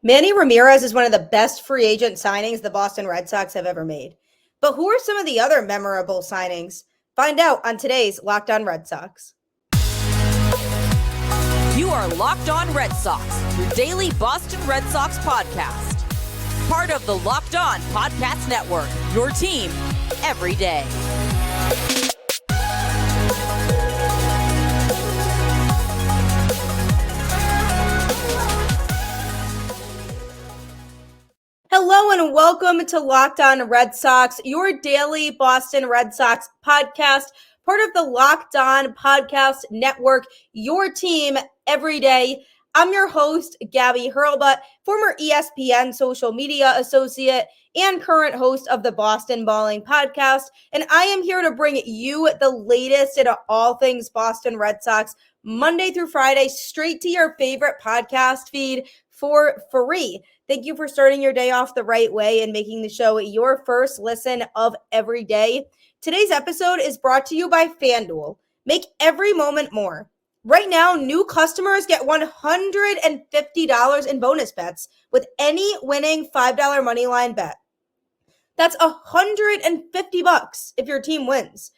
Manny Ramirez is one of the best free agent signings the Boston Red Sox have ever made. But who are some of the other memorable signings? Find out on today's Locked On Red Sox. You are Locked On Red Sox, your daily Boston Red Sox podcast. Part of the Locked On Podcast Network, your team every day. Hello and welcome to Locked On Red Sox, your daily Boston Red Sox podcast, part of the Locked On Podcast Network, your team every day. I'm your host, Gabby Hurlbut, former ESPN social media associate and current host of the Boston Balling podcast, and I am here to bring you the latest in all things Boston Red Sox, Monday through Friday, straight to your favorite podcast feed for free. Thank you for starting your day off the right way and making the show your first listen of every day. Today's episode is brought to you by FanDuel. Make every moment more. Right now, new customers get $150 in bonus bets with any winning $5 moneyline bet. That's $150 if your team wins.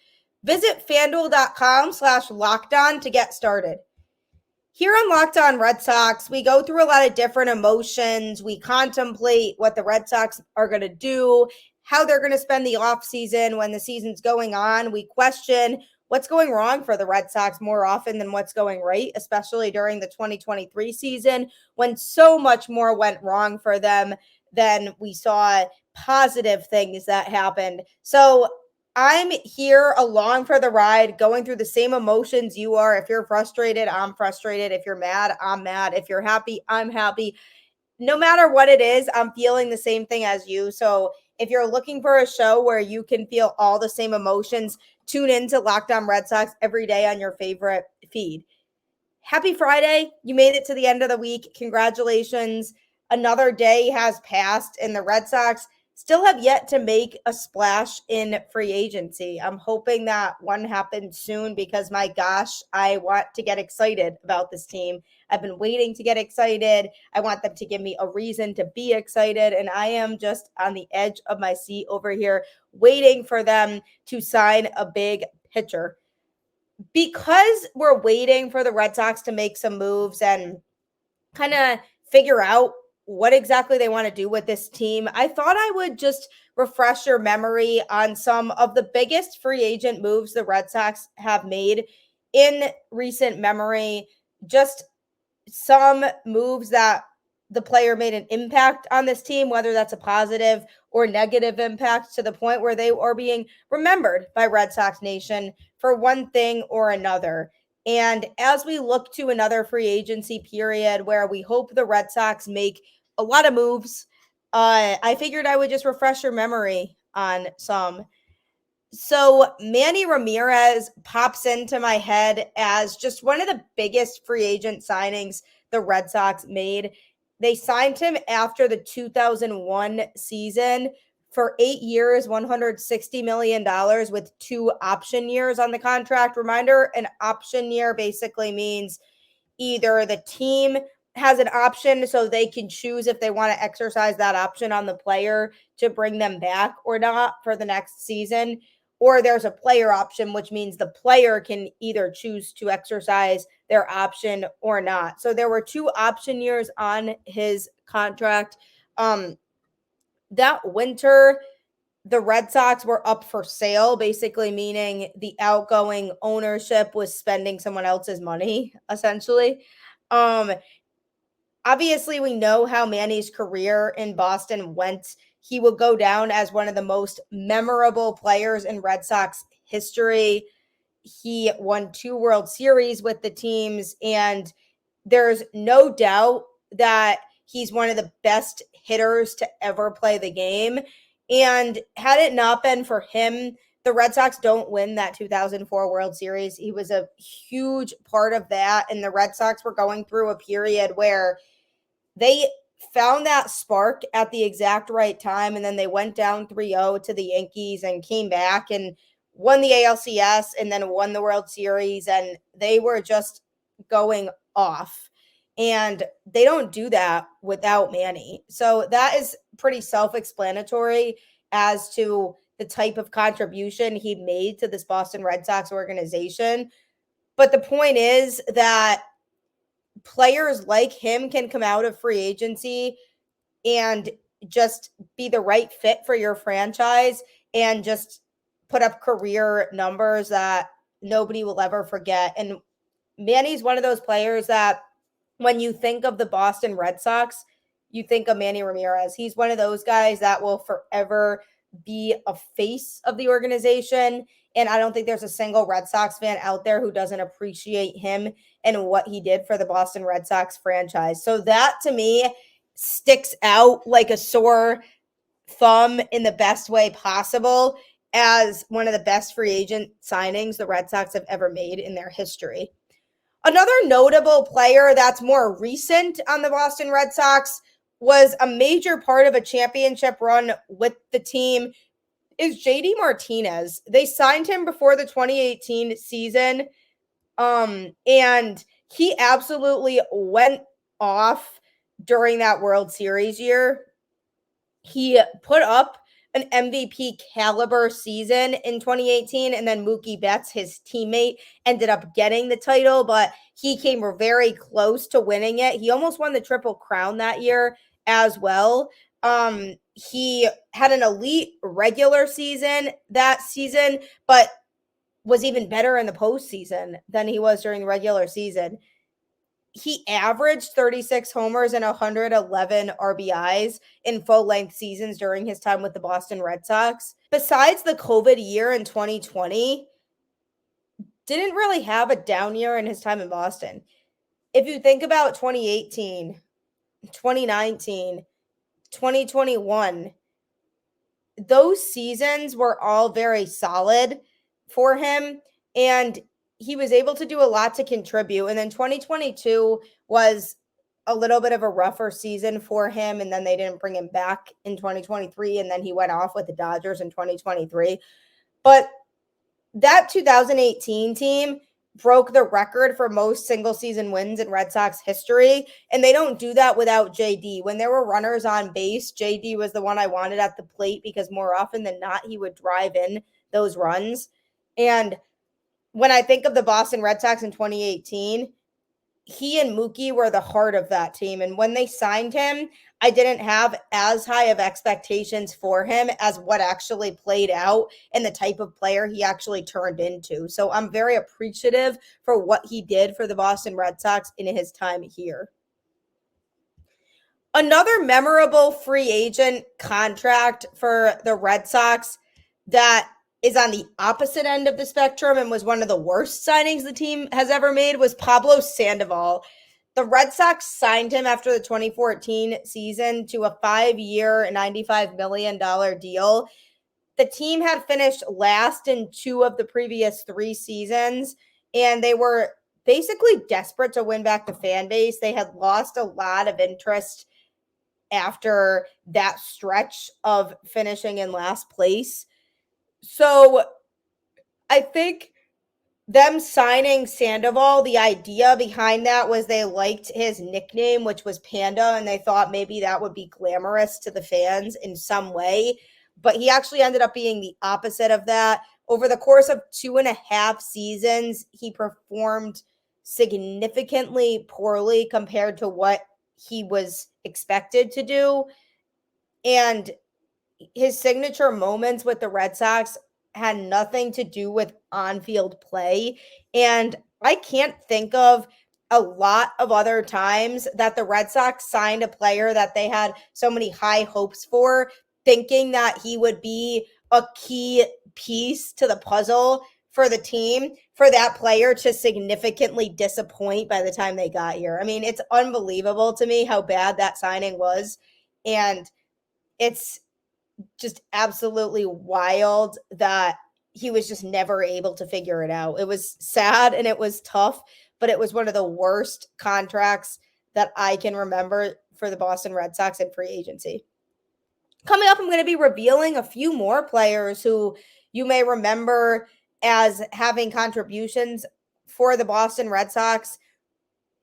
Visit FanDuel.com/lockedon to get started. Here on Locked On Red Sox, we go through a lot of different emotions. We contemplate what the Red Sox are going to do, how they're going to spend the offseason when the season's going on. We question what's going wrong for the Red Sox more often than what's going right, especially during the 2023 season when so much more went wrong for them than we saw positive things that happened. So I'm here along for the ride, going through the same emotions you are. If you're frustrated, I'm frustrated. If you're mad, I'm mad. If you're happy, I'm happy. No matter what it is, I'm feeling the same thing as you. So if you're looking for a show where you can feel all the same emotions, tune in to Locked On Red Sox every day on your favorite feed. Happy Friday. You made it to the end of the week. Congratulations. Another day has passed, and the Red Sox still have yet to make a splash in free agency. I'm hoping that one happens soon because, my gosh, I want to get excited about this team. I've been waiting to get excited. I want them to give me a reason to be excited, and I am just on the edge of my seat over here waiting for them to sign a big pitcher. Because we're waiting for the Red Sox to make some moves and kind of figure out what exactly they want to do with this team, I thought I would just refresh your memory on some of the biggest free agent moves the Red Sox have made in recent memory. Just some moves that the player made an impact on this team, whether that's a positive or negative impact, to the point where they are being remembered by Red Sox Nation for one thing or another. And as we look to another free agency period where we hope the Red Sox make a lot of moves, I figured I would just refresh your memory on some. So Manny Ramirez pops into my head as just one of the biggest free agent signings the Red Sox made. They signed him after the 2001 season for 8 years, $160 million with 2 option years on the contract. Reminder, an option year basically means either the team has an option so they can choose if they want to exercise that option on the player to bring them back or not for the next season, or there's a player option, which means the player can either choose to exercise their option or not. So there were 2 option years on his contract. That winter, the Red Sox were up for sale, basically meaning the outgoing ownership was spending someone else's money, essentially. Obviously, we know how Manny's career in Boston went. He will go down as one of the most memorable players in Red Sox history. He won 2 World Series with the teams, and there's no doubt that he's one of the best hitters to ever play the game. And had it not been for him, the Red Sox don't win that 2004 World Series. He was a huge part of that, and the Red Sox were going through a period where they found that spark at the exact right time, and then they went down 3-0 to the Yankees and came back and won the ALCS and then won the World Series, and they were just going off. And they don't do that without Manny. So that is pretty self-explanatory as to the type of contribution he made to this Boston Red Sox organization. But the point is that players like him can come out of free agency and just be the right fit for your franchise and just put up career numbers that nobody will ever forget. And Manny's one of those players that when you think of the Boston Red Sox, you think of Manny Ramirez. He's one of those guys that will forever be a face of the organization. And I don't think there's a single Red Sox fan out there who doesn't appreciate him and what he did for the Boston Red Sox franchise. So that to me sticks out like a sore thumb in the best way possible as one of the best free agent signings the Red Sox have ever made in their history. Another notable player that's more recent on the Boston Red Sox was a major part of a championship run with the team is JD Martinez. They signed him before the 2018 season, and he absolutely went off during that World Series year. He put up an MVP caliber season in 2018, and then Mookie Betts, his teammate, ended up getting the title, but he came very close to winning it. He almost won the Triple Crown that year as well. He had an elite regular season that season, but was even better in the postseason than he was during the regular season. He averaged 36 homers and 111 RBIs in full-length seasons during his time with the Boston Red Sox. Besides the COVID year in 2020, didn't really have a down year in his time in Boston. If you think about 2018, 2019, 2021, those seasons were all very solid for him, and he was able to do a lot to contribute. And then 2022 was a little bit of a rougher season for him. And then they didn't bring him back in 2023. And then he went off with the Dodgers in 2023. But that 2018 team broke the record for most single season wins in Red Sox history. And they don't do that without JD. When there were runners on base, JD was the one I wanted at the plate because more often than not, he would drive in those runs. And when I think of the Boston Red Sox in 2018, he and Mookie were the heart of that team. And when they signed him, I didn't have as high of expectations for him as what actually played out and the type of player he actually turned into. So I'm very appreciative for what he did for the Boston Red Sox in his time here. Another memorable free agent contract for the Red Sox that is on the opposite end of the spectrum and was one of the worst signings the team has ever made was Pablo Sandoval. The Red Sox signed him after the 2014 season to a 5-year, $95 million deal. The team had finished last in 2 of the previous 3 seasons, and they were basically desperate to win back the fan base. They had lost a lot of interest after that stretch of finishing in last place. So I think them signing Sandoval, the idea behind that was they liked his nickname, which was Panda, and they thought maybe that would be glamorous to the fans in some way. But he actually ended up being the opposite of that. Over the course of 2.5 seasons, he performed significantly poorly compared to what he was expected to do. And his signature moments with the Red Sox had nothing to do with on-field play. And I can't think of a lot of other times that the Red Sox signed a player that they had so many high hopes for, thinking that he would be a key piece to the puzzle for the team, for that player to significantly disappoint by the time they got here. I mean, it's unbelievable to me how bad that signing was. And it's just absolutely wild that he was just never able to figure it out. It was sad and it was tough, but it was one of the worst contracts that I can remember for the Boston Red Sox in free agency. Coming up, I'm going to be revealing a few more players who you may remember as having contributions for the Boston Red Sox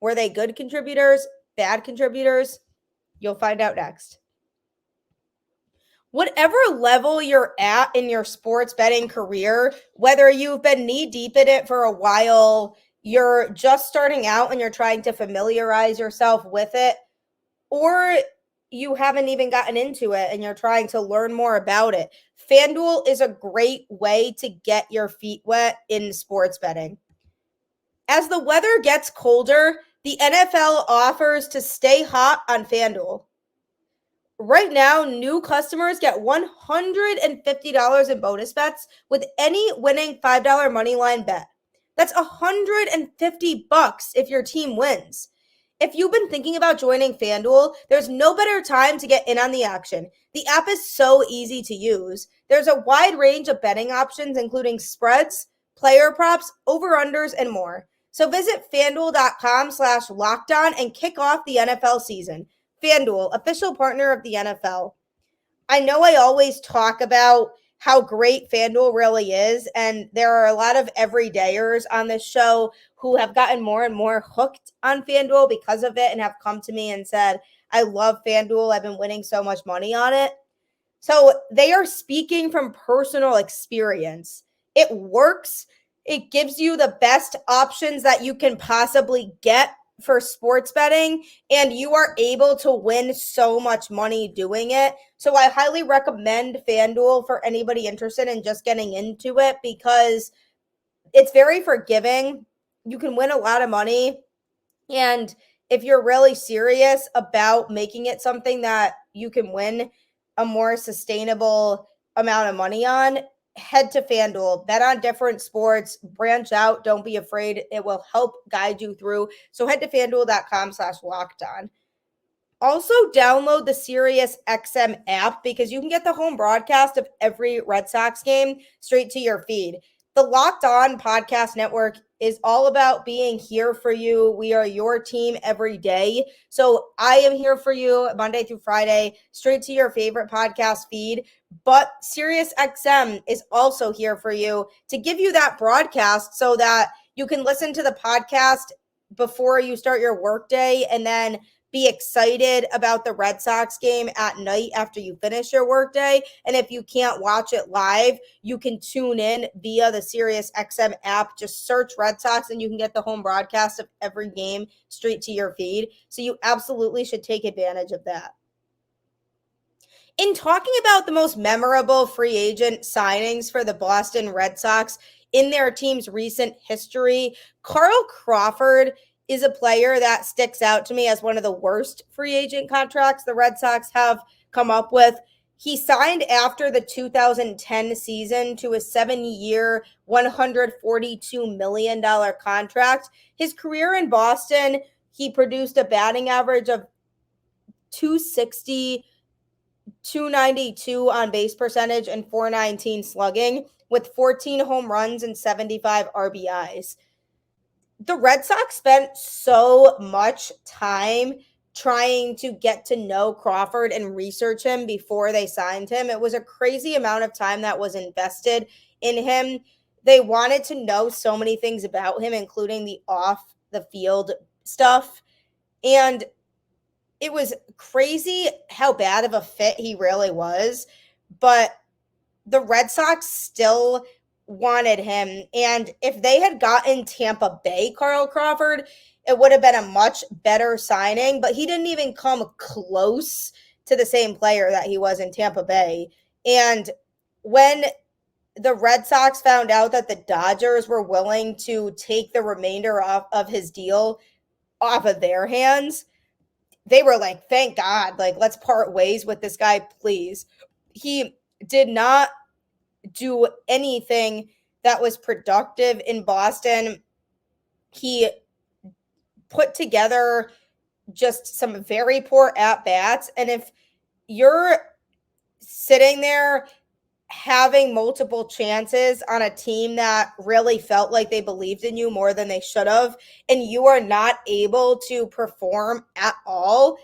Were they good contributors, bad contributors? You'll find out next. Whatever level you're at in your sports betting career, whether you've been knee deep in it for a while, you're just starting out and you're trying to familiarize yourself with it, or you haven't even gotten into it and you're trying to learn more about it, FanDuel is a great way to get your feet wet in sports betting. As the weather gets colder, the NFL offers to stay hot on FanDuel. Right now, new customers get $150 in bonus bets with any winning $5 moneyline bet. That's $150 if your team wins. If you've been thinking about joining FanDuel, there's no better time to get in on the action. The app is so easy to use. There's a wide range of betting options, including spreads, player props, over-unders, and more. So visit FanDuel.com/lockedon and kick off the NFL season. FanDuel, official partner of the NFL. I know I always talk about how great FanDuel really is, and there are a lot of everydayers on this show who have gotten more and more hooked on FanDuel because of it and have come to me and said, I love FanDuel. I've been winning so much money on it. So they are speaking from personal experience. It works. It gives you the best options that you can possibly get for sports betting, and you are able to win so much money doing it. So I highly recommend FanDuel for anybody interested in just getting into it because it's very forgiving. You can win a lot of money, and if you're really serious about making it something that you can win a more sustainable amount of money on, head to FanDuel, bet on different sports, branch out. Don't be afraid. It will help guide you through. So head to FanDuel.com/lockedon. Also download the SiriusXM app because you can get the home broadcast of every Red Sox game straight to your feed. The Locked On Podcast Network is all about being here for you. We are your team every day. So I am here for you Monday through Friday, straight to your favorite podcast feed. But SiriusXM is also here for you to give you that broadcast so that you can listen to the podcast before you start your workday and then be excited about the Red Sox game at night after you finish your workday. And if you can't watch it live, you can tune in via the SiriusXM app. Just search Red Sox and you can get the home broadcast of every game straight to your feed. So you absolutely should take advantage of that. In talking about the most memorable free agent signings for the Boston Red Sox in their team's recent history, Carl Crawford is a player that sticks out to me as one of the worst free agent contracts the Red Sox have come up with. He signed after the 2010 season to a 7-year, $142 million contract. His career in Boston, he produced a batting average of .260, .292 on base percentage, and .419 slugging with 14 home runs and 75 RBIs. The Red Sox spent so much time trying to get to know Crawford and research him before they signed him. It was a crazy amount of time that was invested in him. They wanted to know so many things about him, including the off the field stuff. And it was crazy how bad of a fit he really was. But the Red Sox still wanted him. And if they had gotten Tampa Bay Carl Crawford, it would have been a much better signing. But he didn't even come close to the same player that he was in Tampa Bay. And when the Red Sox found out that the Dodgers were willing to take the remainder of his deal off of their hands, they were like, thank God, like, let's part ways with this guy, please. He did not do anything that was productive in Boston. He put together just some very poor at-bats. And if you're sitting there having multiple chances on a team that really felt like they believed in you more than they should have, and you are not able to perform at all,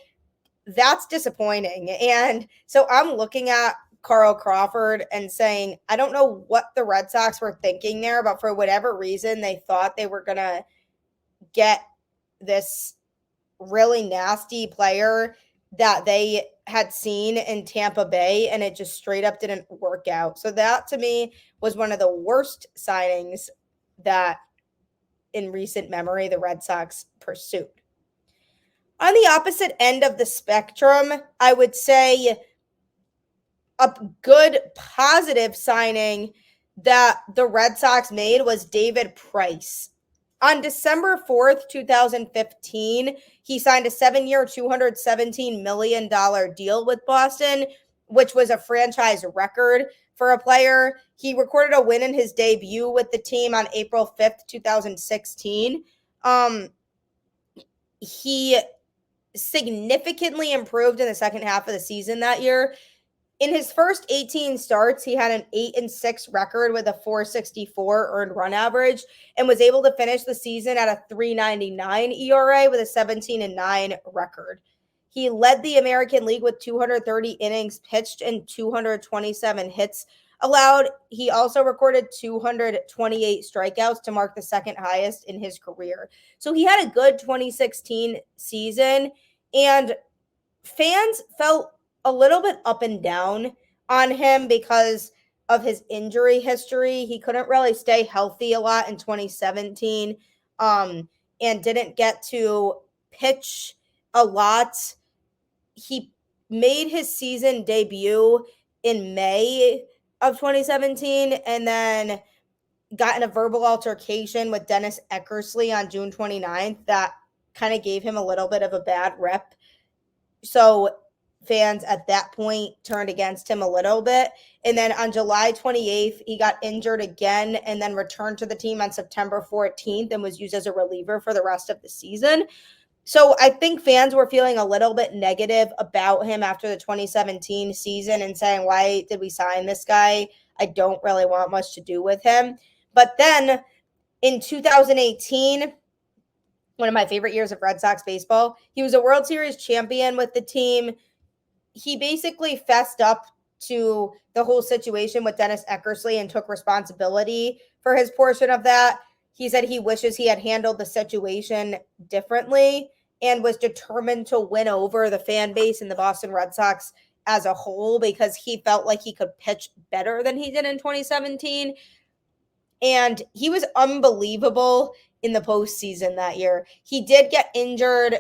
that's disappointing. And so I'm looking at Carl Crawford and saying, I don't know what the Red Sox were thinking there, but for whatever reason, they thought they were going to get this really nasty player that they had seen in Tampa Bay, and it just straight up didn't work out. So that to me was one of the worst signings that in recent memory the Red Sox pursued. On the opposite end of the spectrum, I would say a good positive signing that the Red Sox made was David Price. On December 4th, 2015, he signed a 7-year, $217 million deal with Boston, which was a franchise record for a player. He recorded a win in his debut with the team on April 5th, 2016. He significantly improved in the second half of the season that year. In his first 18 starts, he had an 8-6 record with a 4.64 earned run average and was able to finish the season at a 3.99 ERA with a 17-9 record. He led the American League with 230 innings pitched and 227 hits allowed. He also recorded 228 strikeouts to mark the second highest in his career. So he had a good 2016 season, and fans felt a little bit up and down on him because of his injury history. He couldn't really stay healthy a lot in 2017 and didn't get to pitch a lot. He made his season debut in May of 2017 and then got in a verbal altercation with Dennis Eckersley on June 29th that kind of gave him a little bit of a bad rep. So fans at that point turned against him a little bit. And then on July 28th, he got injured again and then returned to the team on September 14th and was used as a reliever for the rest of the season. So I think fans were feeling a little bit negative about him after the 2017 season and saying, why did we sign this guy? I don't really want much to do with him. But then in 2018, one of my favorite years of Red Sox baseball, he was a World Series champion with the team. He basically fessed up to the whole situation with Dennis Eckersley and took responsibility for his portion of that. He said he wishes he had handled the situation differently and was determined to win over the fan base and the Boston Red Sox as a whole because he felt like he could pitch better than he did in 2017. And he was unbelievable in the postseason that year. He did get injured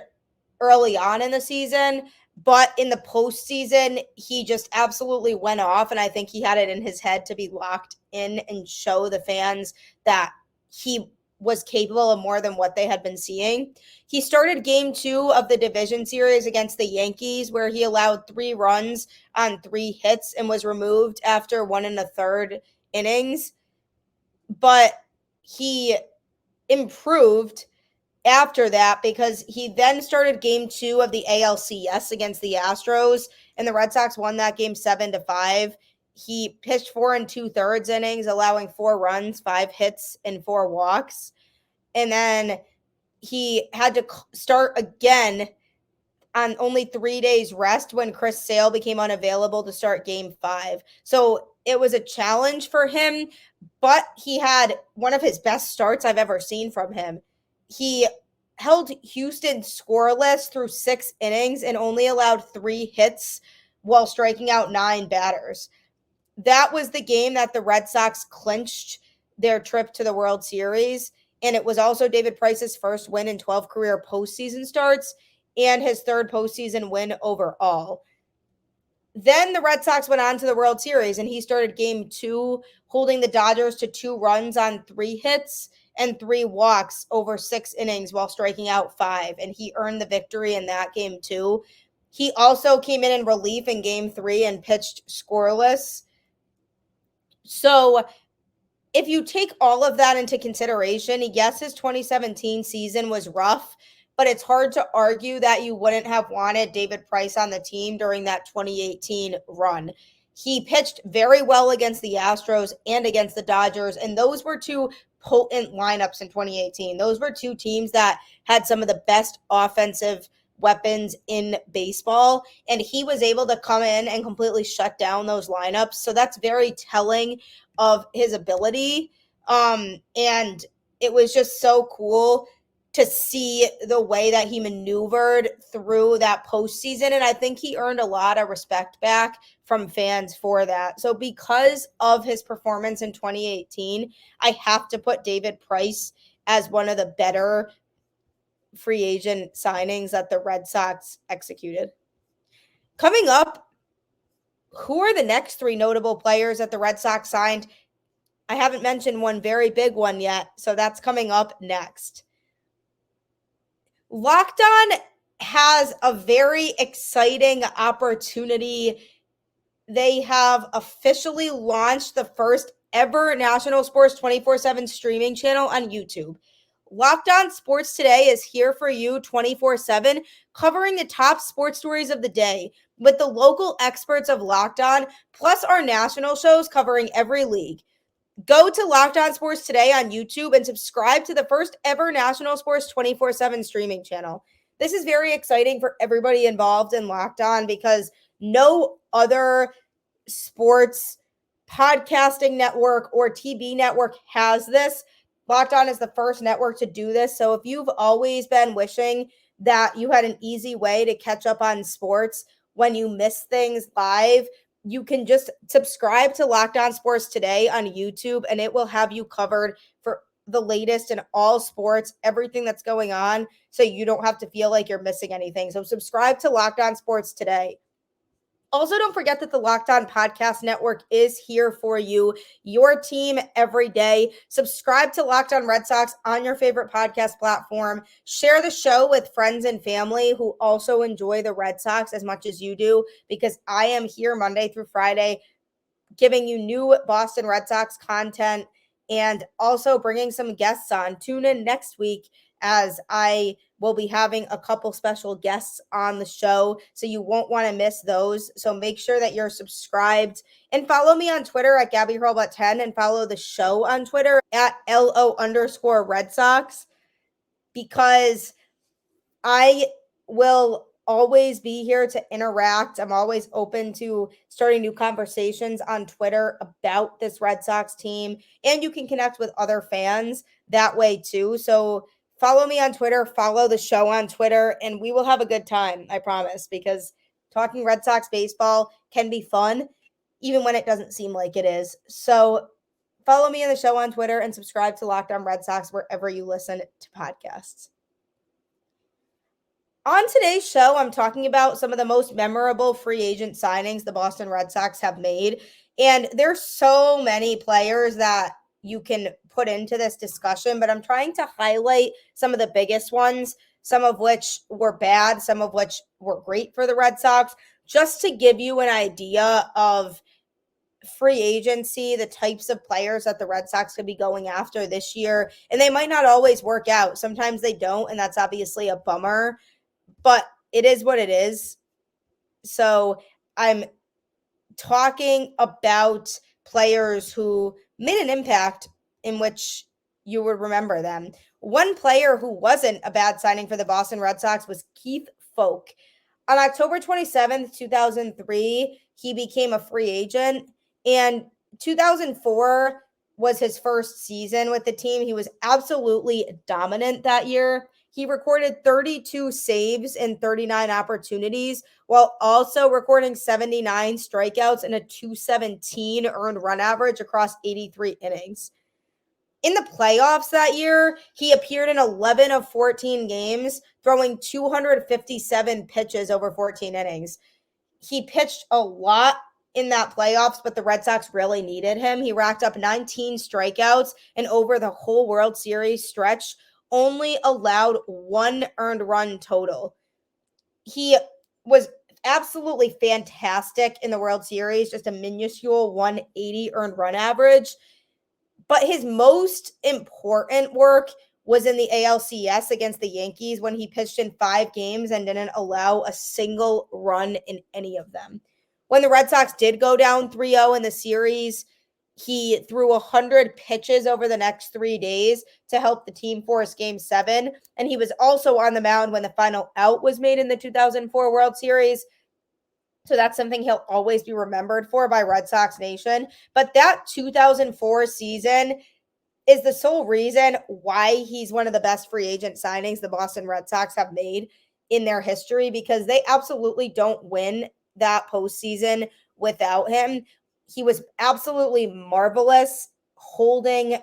early on in the season, but in the postseason, he just absolutely went off. And I think he had it in his head to be locked in and show the fans that he was capable of more than what they had been seeing. He started game 2 of the division series against the Yankees, where he allowed 3 runs on 3 hits and was removed after 1 1/3 innings. But he improved after that because he then started game 2 of the ALCS against the Astros, and the Red Sox won that game 7-5. He pitched 4 2/3 innings, allowing 4 runs, 5 hits, and 4 walks. And then he had to start again on only 3 days rest when Chris Sale became unavailable to start game 5. So it was a challenge for him, but he had one of his best starts I've ever seen from him. He held Houston scoreless through 6 innings and only allowed 3 hits while striking out 9 batters. That was the game that the Red Sox clinched their trip to the World Series, and it was also David Price's first win in 12 career postseason starts and his 3rd postseason win overall. Then the Red Sox went on to the World Series, and he started game 2, holding the Dodgers to 2 runs on 3 hits and 3 walks over 6 innings while striking out 5, and he earned the victory in that game too. He also came in relief in game 3 and pitched scoreless. So if you take all of that into consideration, yes, his 2017 season was rough, but it's hard to argue that you wouldn't have wanted David Price on the team during that 2018 run. He pitched very well against the Astros and against the Dodgers, and those were 2 potent lineups in 2018. Those were 2 teams that had some of the best offensive weapons in baseball, and he was able to come in and completely shut down those lineups. So that's very telling of his ability. And it was just so cool to see the way that he maneuvered through that postseason. And I think he earned a lot of respect back from fans for that. So because of his performance in 2018, I have to put David Price as one of the better free agent signings that the Red Sox executed. Coming up, who are the next three notable players that the Red Sox signed? I haven't mentioned one very big one yet, so that's coming up next. Locked On has a very exciting opportunity. They have officially launched the first ever National Sports 24/7 streaming channel on YouTube. Locked On Sports Today is here for you 24/7, covering the top sports stories of the day with the local experts of Locked On, plus our national shows covering every league. Go to Locked On Sports Today on YouTube and subscribe to the first ever National Sports 24/7 streaming channel. This is very exciting for everybody involved in Locked On because no other sports podcasting network or TV network has this. Locked On is the first network to do this. So if you've always been wishing that you had an easy way to catch up on sports when you miss things live, you can just subscribe to Locked On Sports Today on YouTube, and it will have you covered for the latest in all sports, everything that's going on, so you don't have to feel like you're missing anything. So subscribe to Locked On Sports Today. Also, don't forget that the Locked On Podcast Network is here for you, your team every day. Subscribe to Locked On Red Sox on your favorite podcast platform. Share the show with friends and family who also enjoy the Red Sox as much as you do, because I am here Monday through Friday giving you new Boston Red Sox content and also bringing some guests on. Tune in next week as I will be having a couple special guests on the show, so you won't want to miss those. So make sure that you're subscribed and follow me on Twitter at Gabby 10 and follow the show on Twitter at LO_Red Sox, because I will always be here to interact. I'm always open to starting new conversations on Twitter about this Red Sox team, and you can connect with other fans that way too. So follow me on Twitter, follow the show on Twitter, and we will have a good time, I promise, because talking Red Sox baseball can be fun, even when it doesn't seem like it is. So follow me on the show on Twitter and subscribe to Locked On Red Sox wherever you listen to podcasts. On today's show, I'm talking about some of the most memorable free agent signings the Boston Red Sox have made. And there's so many players that you can put into this discussion, but I'm trying to highlight some of the biggest ones, some of which were bad, some of which were great for the Red Sox, just to give you an idea of free agency, the types of players that the Red Sox could be going after this year. And they might not always work out. Sometimes they don't, and that's obviously a bummer, but it is what it is. So I'm talking about players who made an impact in which you would remember them. One player who wasn't a bad signing for the Boston Red Sox was Keith Foulke. On October 27th, 2003, he became a free agent, and 2004 was his first season with the team. He was absolutely dominant that year. He recorded 32 saves in 39 opportunities, while also recording 79 strikeouts and a .217 earned run average across 83 innings. In the playoffs that year, he appeared in 11 of 14 games, throwing 257 pitches over 14 innings. He pitched a lot in that playoffs, but the Red Sox really needed him. He racked up 19 strikeouts, and over the whole World Series stretch, only allowed one earned run total. He was absolutely fantastic in the World Series, just a minuscule 180 earned run average. But his most important work was in the ALCS against the Yankees when he pitched in 5 games and didn't allow a single run in any of them. When the Red Sox did go down 3-0 in the series, he threw 100 pitches over the next 3 days to help the team force Game 7. And he was also on the mound when the final out was made in the 2004 World Series. So that's something he'll always be remembered for by Red Sox Nation. But that 2004 season, is the sole reason why he's one of the best free agent signings the Boston Red Sox have made in their history, because they absolutely don't win that postseason without him. He was absolutely marvelous holding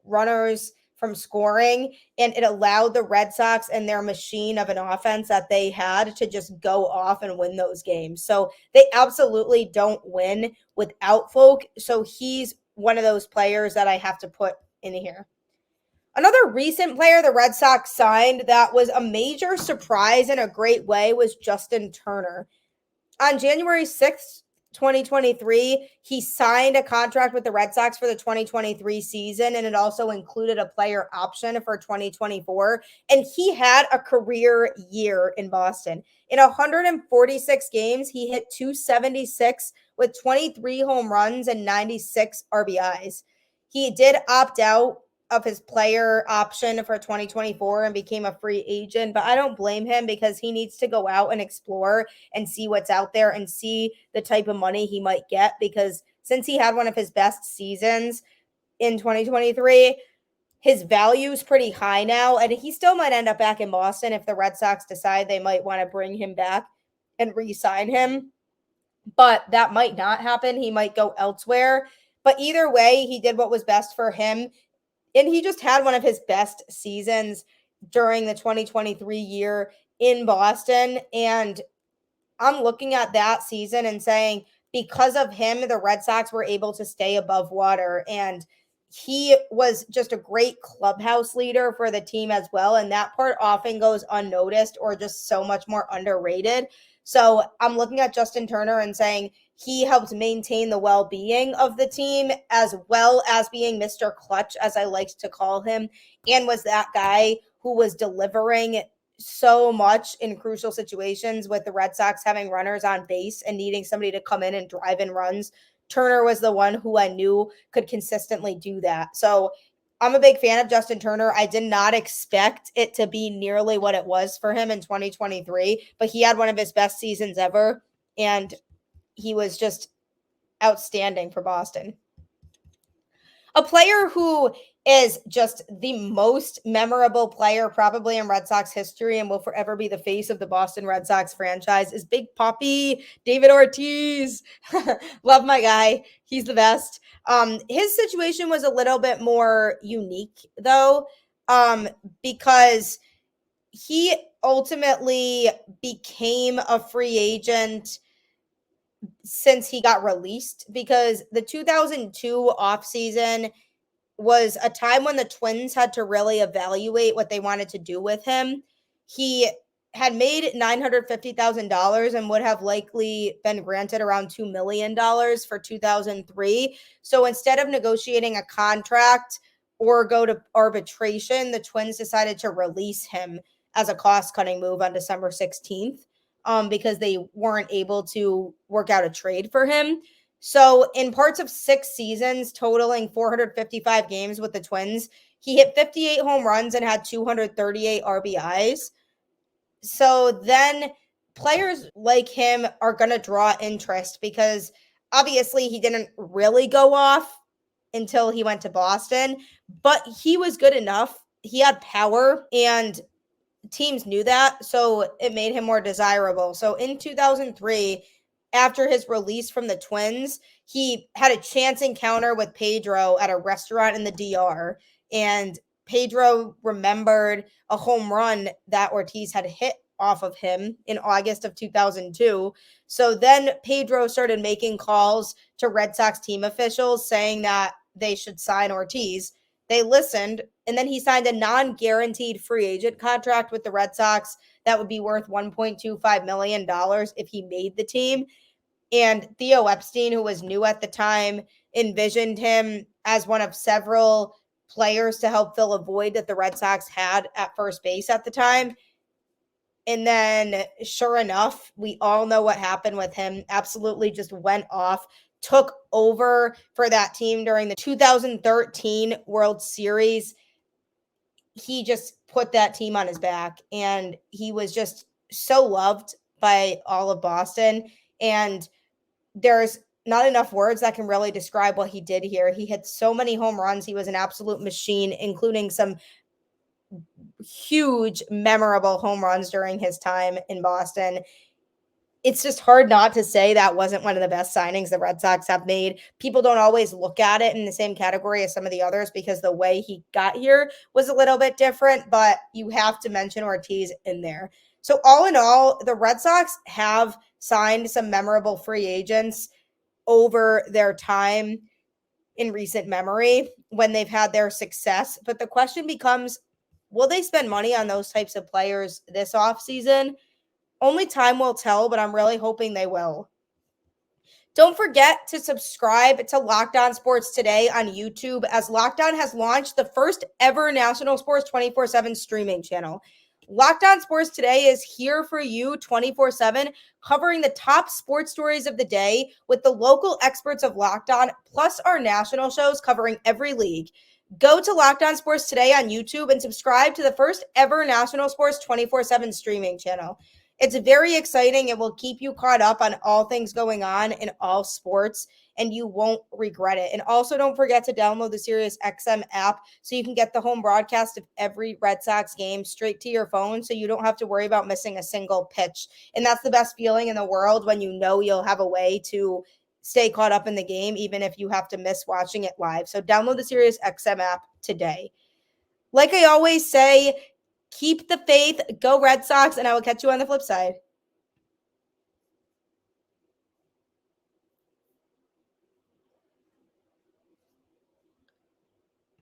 runners from scoring, and it allowed the Red Sox and their machine of an offense that they had to just go off and win those games. So they absolutely don't win without Foulke. So he's one of those players that I have to put in here. Another recent player the Red Sox signed that was a major surprise in a great way was Justin Turner. On January 6th, 2023, he signed a contract with the Red Sox for the 2023 season, and it also included a player option for 2024. And he had a career year in Boston. In 146 games, he hit .276 with 23 home runs and 96 RBIs. He did opt out of his player option for 2024 and became a free agent, but I don't blame him, because he needs to go out and explore and see what's out there and see the type of money he might get, because since he had one of his best seasons in 2023, his value is pretty high now, and he still might end up back in Boston if the Red Sox decide they might want to bring him back and re-sign him. But that might not happen. He might go elsewhere. But either way, he did what was best for him. And he just had one of his best seasons during the 2023 year in Boston. And I'm looking at that season and saying, because of him, the Red Sox were able to stay above water. And he was just a great clubhouse leader for the team as well. And that part often goes unnoticed or just so much more underrated. So I'm looking at Justin Turner and saying he helped maintain the well-being of the team, as well as being Mr. Clutch, as I like to call him, and was that guy who was delivering so much in crucial situations with the Red Sox having runners on base and needing somebody to come in and drive in runs. Turner was the one who I knew could consistently do that. So I'm a big fan of Justin Turner. I did not expect it to be nearly what it was for him in 2023, but he had one of his best seasons ever, and he was just outstanding for Boston. A player who is just the most memorable player probably in Red Sox history and will forever be the face of the Boston Red Sox franchise is Big Papi, David Ortiz. Love my guy. He's the best. His situation was a little bit more unique, though, because he ultimately became a free agent since he got released, because the 2002 offseason was a time when the Twins had to really evaluate what they wanted to do with him. He had made $950,000 and would have likely been granted around $2 million for 2003. So instead of negotiating a contract or go to arbitration, the Twins decided to release him as a cost-cutting move on December 16th. Because they weren't able to work out a trade for him. So in parts of 6 seasons, totaling 455 games with the Twins, he hit 58 home runs and had 238 RBIs. So then players like him are going to draw interest, because obviously he didn't really go off until he went to Boston, but he was good enough. He had power, and teams knew that, so it made him more desirable. So in 2003, after his release from the Twins, he had a chance encounter with Pedro at a restaurant in the DR, and Pedro remembered a home run that Ortiz had hit off of him in August of 2002. So then Pedro started making calls to Red Sox team officials saying that they should sign Ortiz. They listened, and then he signed a non-guaranteed free agent contract with the Red Sox that would be worth $1.25 million if he made the team. And Theo Epstein, who was new at the time, envisioned him as one of several players to help fill a void that the Red Sox had at first base at the time. And then, sure enough, we all know what happened with him. Absolutely just went off. Took over for that team during the 2013 World Series. He just put that team on his back, and he was just so loved by all of Boston. And there's not enough words that can really describe what he did here. He hit so many home runs. He was an absolute machine, including some huge, memorable home runs during his time in Boston. It's just hard not to say that wasn't one of the best signings the Red Sox have made. People don't always look at it in the same category as some of the others because the way he got here was a little bit different, but you have to mention Ortiz in there. So all in all, the Red Sox have signed some memorable free agents over their time in recent memory when they've had their success. But the question becomes, will they spend money on those types of players this offseason? Only time will tell, but I'm really hoping they will. Don't forget to subscribe to Locked On Sports Today on YouTube, as Locked On has launched the first ever national sports 24/7 streaming channel. Locked On Sports Today is here for you 24/7, covering the top sports stories of the day with the local experts of Locked On, plus our national shows covering every league. Go to Locked On Sports Today on YouTube and subscribe to the first ever national sports 24/7 streaming channel. It's very exciting. It will keep you caught up on all things going on in all sports, and you won't regret it. And also, don't forget to download the SiriusXM app so you can get the home broadcast of every Red Sox game straight to your phone, so you don't have to worry about missing a single pitch. And that's the best feeling in the world, when you know you'll have a way to stay caught up in the game, even if you have to miss watching it live. So download the SiriusXM app today. Like I always say, keep the faith, go Red Sox, and I will catch you on the flip side.